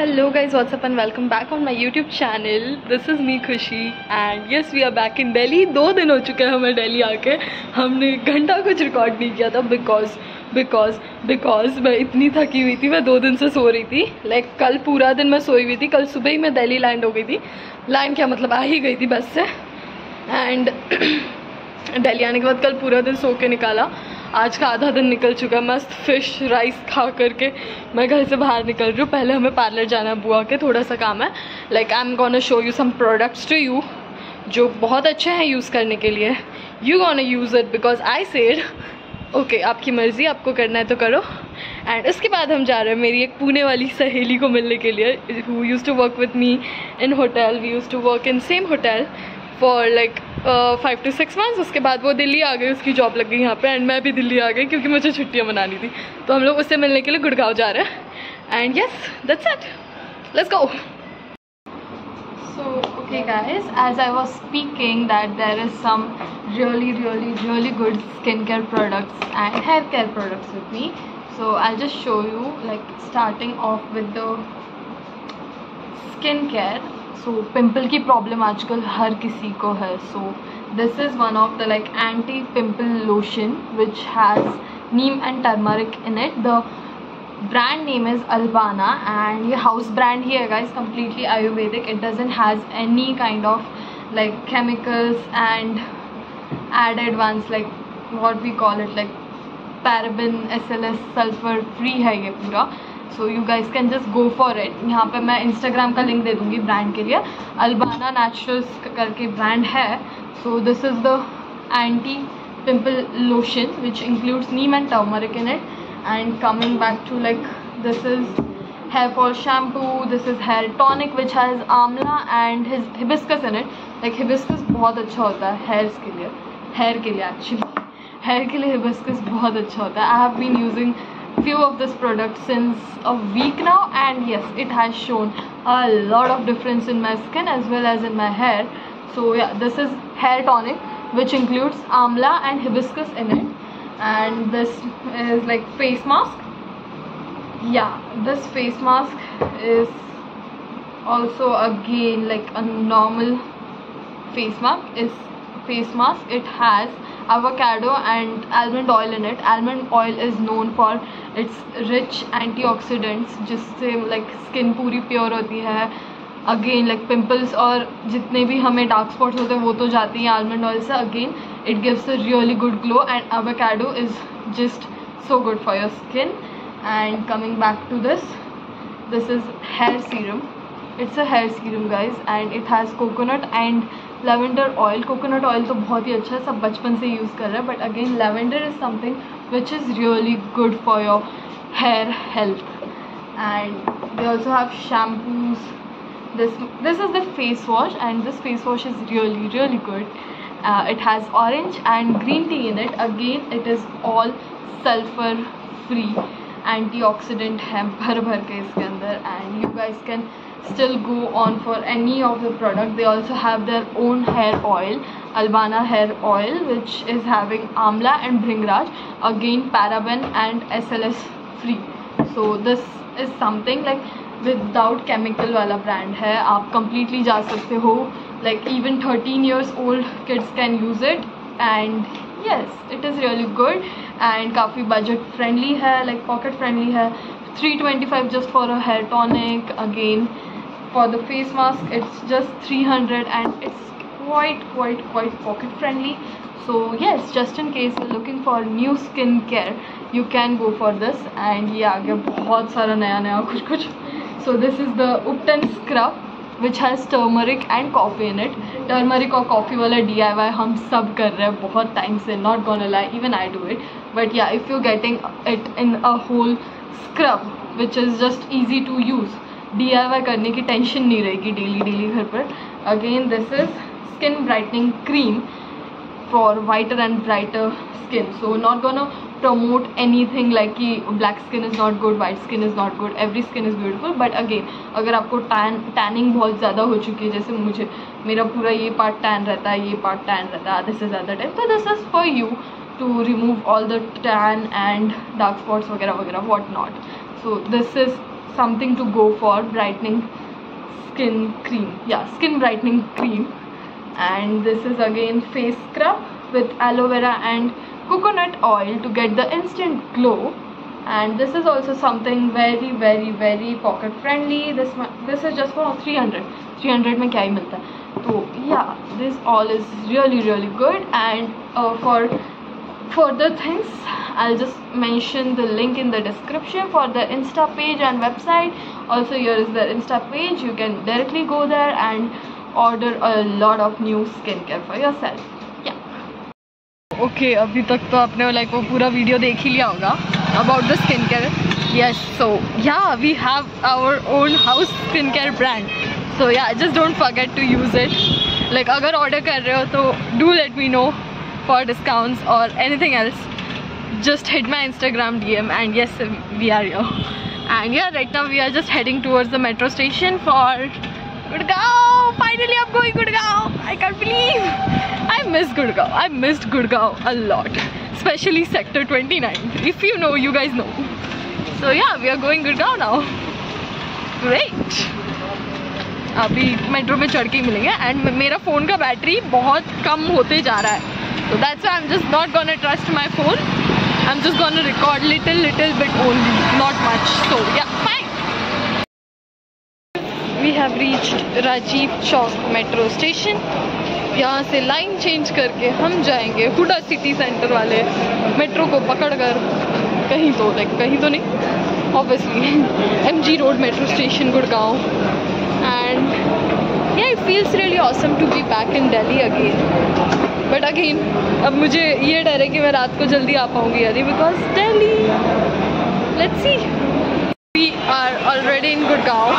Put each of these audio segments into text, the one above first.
Hello guys, what's up and welcome back on my YouTube channel. This is me Khushi and yes we are back in Delhi. 2 दिन हो चुके हैं हमें दिल्ली आके. हमने घंटा कुछ रिकॉर्ड नहीं किया था बिकॉज मैं इतनी थकी हुई थी. मैं 2 दिन से सो रही थी. कल पूरा दिन मैं सोई हुई थी. कल सुबह ही मैं दिल्ली लैंड हो गई थी. लैंड क्या मतलब, आ ही गई थी बस से. एंड दिल्ली आने के बाद कल पूरा दिन सो के निकाला. आज का आधा दिन निकल चुका है. मस्त फिश राइस खा करके मैं घर से बाहर निकल रही हूँ. पहले हमें पार्लर जाना है, बुआ के थोड़ा सा काम है. I am gonna show you some products to you जो बहुत अच्छे हैं यूज़ करने के लिए. You gonna use it because I said okay, आपकी मर्ज़ी, आपको करना है तो करो. एंड उसके बाद हम जा रहे हैं मेरी एक पुणे वाली सहेली को मिलने के लिए, who use to work with me in hotel. We use to work in same hotel for 5 to 6 months. उसके बाद वो दिल्ली आ गई, उसकी जॉब लग गई यहाँ पे. एंड मैं भी दिल्ली आ गई क्योंकि मुझे छुट्टियाँ मनानी थी. तो हम लोग उससे मिलने के लिए गुड़गांव जा रहे हैं. And yes that's it, let's go. So okay guys, as I was speaking that there is some really good skincare products and hair care products with me. So I'll just show you, starting off with the skincare. So pimple की problem आजकल हर किसी को है. So this is one of the anti pimple lotion which has neem and turmeric in it. The brand name is Albana and ये house brand ही है guys, completely ayurvedic. It doesn't has any kind of chemicals and added ones what we call it paraben, SLS, sulphur free है ये पूरा. So you guys can just go for it. यहाँ पे मैं Instagram का link दे दूँगी brand के लिए. अल्बाना नेचुरल्स करके ब्रांड है. So this is the anti pimple lotion which includes neem and turmeric in it. And coming back to this is hair fall shampoo. This is hair tonic which has amla and hibiscus in it. Hibiscus बहुत अच्छा होता है hair के लिए actually. Hair के लिए hibiscus बहुत अच्छा होता है. I have been using few of this product since a week now and yes, it has shown a lot of difference in my skin as well as in my hair. So yeah, this is hair tonic which includes amla and hibiscus in it. And this is face mask. Yeah, this face mask is also again a normal face mask. It has avocado and almond oil in it. Almond oil is known for its rich antioxidants जिससे skin पूरी pure होती है. Again pimples और जितने भी हमें dark spots होते हैं वो तो जाती हैं आलमंड ऑयल से. Again it gives a really good glow and avocado is just so good for your skin. And coming back to this is hair serum. It's a hair serum guys and it has coconut and lavender oil. Coconut oil तो बहुत ही अच्छा है, सब बचपन से use कर रहे हैं. But again lavender is something which is really good for your hair health. And they also have shampoos. This is the face wash and this face wash is really good. It has orange and green tea in it. Again it is all sulphur free. Antioxidant है भर के इसके अंदर. And you guys can still go on for any of the product. They also have their own hair oil, Albana hair oil, which is having amla and bhringraj, again paraben and SLS free. So this is something without chemical वाला brand है. आप completely जा सकते हो. Even 13 years old kids can use it. And yes, it is really good and काफ़ी budget friendly है, pocket friendly है. 325 just for a hair tonic. Again for the face mask it's just 300 and it's quite pocket friendly. So yes, just in case you're looking for new skin care you can go for this. And ये आगे बहुत सारा नया कुछ. So this is the Upton scrub which has turmeric and coffee in it. Turmeric और coffee वाला DIY हम सब कर रहे हैं बहुत टाइम से, not gonna lie, even I do it. But yeah, if you're getting it in a whole scrub which is just easy to use, DIY करने की टेंशन नहीं रहेगी डेली घर पर. Again this is skin brightening cream for whiter and brighter skin. So not gonna promote anything कि black skin is not good, white skin is not good, every skin is beautiful. But again अगर आपको tanning बहुत ज़्यादा हो चुकी है, जैसे मेरा पूरा ये पार्ट टैन रहता है, ये पार्ट टैन रहता है आधे से ज़्यादा टाइम, तो this is for you to remove all the tan and dark spots वगैरह what not. So this is something to go for. Brightening skin cream, yeah, skin brightening cream. And this is again face scrub with aloe vera and coconut oil to get the instant glow. And this is also something very pocket friendly. This is just for 300 में क्या ही मिलता है. तो yeah, this all is really good. And for further things, I'll just mention the link in the description for the Insta page and website. Also, here is the Insta page. You can directly go there and order a lot of new skincare for yourself. Yeah. Okay, अभी तक तो आपने like वो पूरा video देख ही लिया होगा about the skincare. Yes, so yeah, we have our own house skincare brand. So yeah, just don't forget to use it. Like अगर order कर रहे हो तो do let me know for discounts or anything else. Just hit my Instagram DM and yes, we are here. And yeah, right now we are just heading towards the metro station for Gurgaon. Finally I'm going Gurgaon. I can't believe I missed Gurgaon. I missed Gurgaon a lot, especially sector 29. If you know, you guys know. So yeah, we are going Gurgaon now. Great. अभी metro में चढ़ के ही मिलेंगे. And मेरा phone का battery बहुत कम होते जा रहा है. So that's why I'm just not gonna trust my phone. I'm just gonna record little bit only, not much. So yeah, fine. We have reached Rajiv Chowk metro station. यहाँ से line change करके हम जाएंगे Hooda city centre वाले metro को पकड़कर कहीं तो नहीं, obviously MG Road metro station Gurgaon. And yeah, it feels really awesome to be back in Delhi again. But again, अब मुझे ये डर है कि मैं रात को जल्दी आ पाऊँगी यानी, because Delhi. Let's see. We are already in Gurgaon.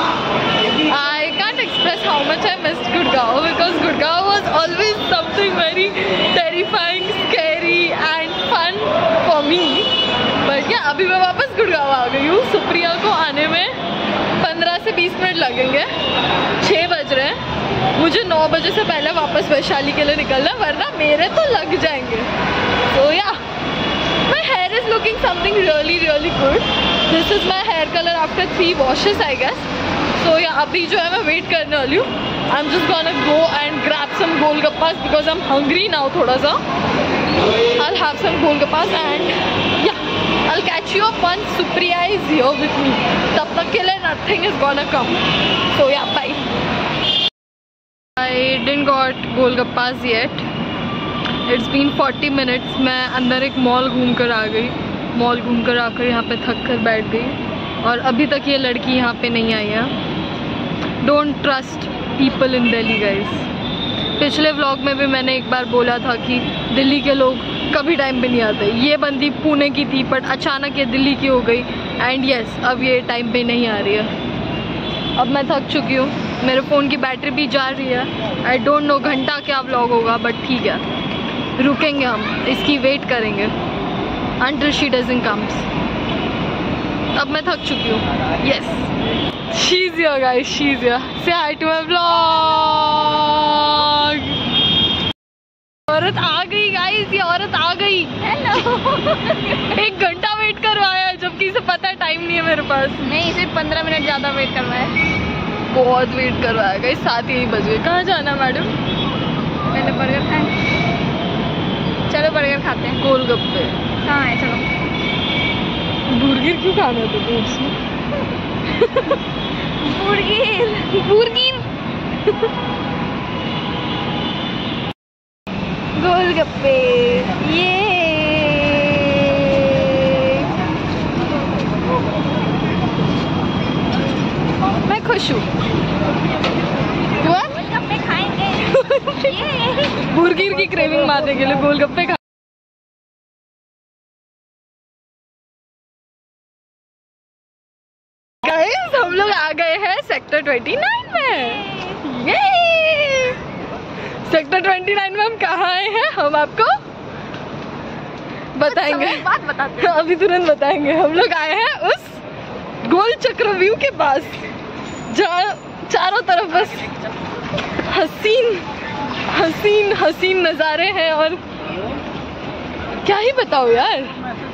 I can't express how much I missed Gurgaon because Gurgaon was always something very terrifying, scary and fun for me. But yeah, अभी मैं वापस Gurgaon आ गई हूँ. सुप्रिया को आने में 15 से 20 minute लगेंगे. 6 बज रहे हैं. मुझे 9 बजे से पहले वापस वैशाली के लिए निकलना, वरना मेरे तो लग जाएंगे. So yeah, my hair is looking something really good. This is my hair color after 3 washes, I guess. So yeah, अभी जो है मैं वेट करने वाली हूँ. I'm just gonna go and grab some golgappas because I'm hungry now थोड़ा सा. I'll have some golgappas and yeah, I'll catch you up once Supriya is here with me. तब तक के लिए nothing is gonna come. So yeah, bye. I didn't got golgappas yet. It's been 40 minutes. मैं अंदर एक mall घूम कर आ गई. मॉल घूम कर आकर यहाँ पे थक कर बैठ गई और अभी तक ये लड़की यहाँ पे नहीं आई है. Don't trust people in Delhi, guys. पिछले व्लॉग में भी मैंने एक बार बोला था कि दिल्ली के लोग कभी टाइम पे नहीं आते. ये बंदी पुणे की थी बट अचानक ये दिल्ली की हो गई. एंड यस, अब ये टाइम पे नहीं आ रही है. अब मैं थक चुकी हूँ. मेरे फ़ोन की बैटरी भी जा रही है. आई डोंट नो घंटा क्या व्लॉग होगा बट ठीक है, रुकेंगे हम, इसकी वेट करेंगे until she doesn't comes. अब मैं थक चुकी हूँ. Yes, she's here guys, she's here. Say hi to my vlog. औरत आ गई गाइस, ये औरत आ गई. हेलो. 1 घंटा वेट करवाया जबकि इसे पता है टाइम नहीं है मेरे पास. नहीं, सिर्फ 15 मिनट ज़्यादा वेट करवाया. बहुत वेट करवाया गाइस. 7 ही बज गए. कहाँ जाना मैडम? पहले बर्गर खाएं. चलो बर्गर खाते हैं. गोलगप्पे कहाँ है? चलो. बुर्गर क्यों खाना था तो उसमें? बुर्गर गोलगप्पे. ये मैं खुश हूँ. गोलगप्पे खाएंगे. बुर्गर की क्रेविंग मारने के लिए गोलगप्पे खा. गाइस, हम लोग आ गए हैं सेक्टर 29 में. ये सेक्टर 29 में हम कहाँ आए हैं हम आपको बताएंगे. बात बताते हैं. अभी तुरंत बताएंगे. हम लोग आए हैं उस गोल चक्र व्यू के पास जहाँ चारों तरफ बस हसीन नज़ारे हैं. और क्या ही बताओ यार,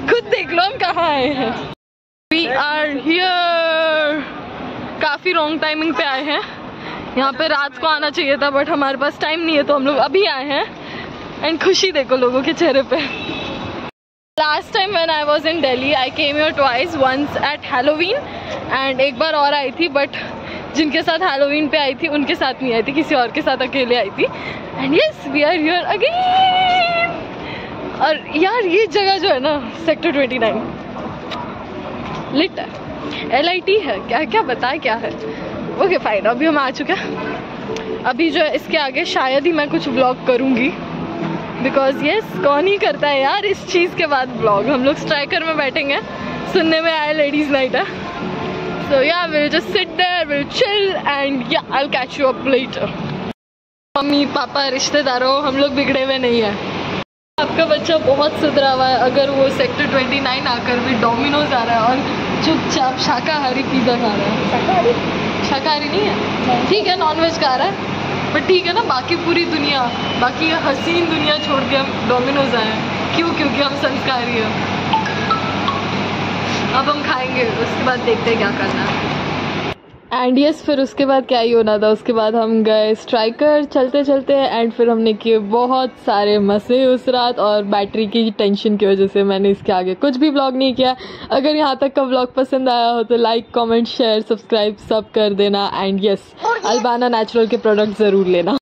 खुद देख लो हम कहाँ आए हैं. We are here. काफ़ी रॉन्ग टाइमिंग पे आए हैं। यहाँ पे रात को आना चाहिए था बट हमारे पास टाइम नहीं है तो हम लोग अभी आए हैं। एंड खुशी देखो लोगों के चेहरे पे। Last time when I was in Delhi I came here twice, once at Halloween and एक बार और आई थी बट जिनके साथ हैलोवीन पे आई थी उनके साथ नहीं आई थी, किसी और के साथ अकेले आई थी। And yes we are here again. और यार ये जगह जो है ना सेक्टर 29 लिट है, LIT है, क्या क्या बताए क्या है। ओके फाइन, अभी हम आ चुके हैं। अभी जो है इसके आगे शायद ही मैं कुछ व्लॉग करूँगी बिकॉज यस कौन ही करता है यार इस चीज़ के बाद व्लॉग। हम लोग स्ट्राइकर में बैठेंगे, सुनने में आया लेडीज़ नाइट है। So yeah will just sit there, will chill and yeah I will catch you up later. Mummy papa रिश्तेदारों हम लोग बिगड़े हुए नहीं है। आपका बच्चा बहुत सुधरा हुआ है अगर वो सेक्टर 29 आकर भी डोमिनोज आ रहा है और चुपचाप शाकाहारी पिज़्ज़ा खा रहा है। शाकाहारी नहीं है, ठीक है, नॉनवेज खा रहा है बट ठीक है ना। बाकी पूरी दुनिया, बाकी हसीन दुनिया छोड़ के हम डोमिनोज आए हैं। क्यों? क्योंकि हम संस्कारी हैं। अब हम खाएंगे, उसके बाद देखते हैं क्या करना है। एंड यस फिर उसके बाद क्या ही होना था, उसके बाद हम गए स्ट्राइकर चलते चलते एंड फिर हमने किए बहुत सारे मज़े उस रात। और बैटरी की टेंशन की वजह से मैंने इसके आगे कुछ भी व्लॉग नहीं किया। अगर यहाँ तक का व्लॉग पसंद आया हो तो लाइक कमेंट शेयर सब्सक्राइब सब कर देना। एंड यस अल्बाना नेचुरल के प्रोडक्ट ज़रूर लेना।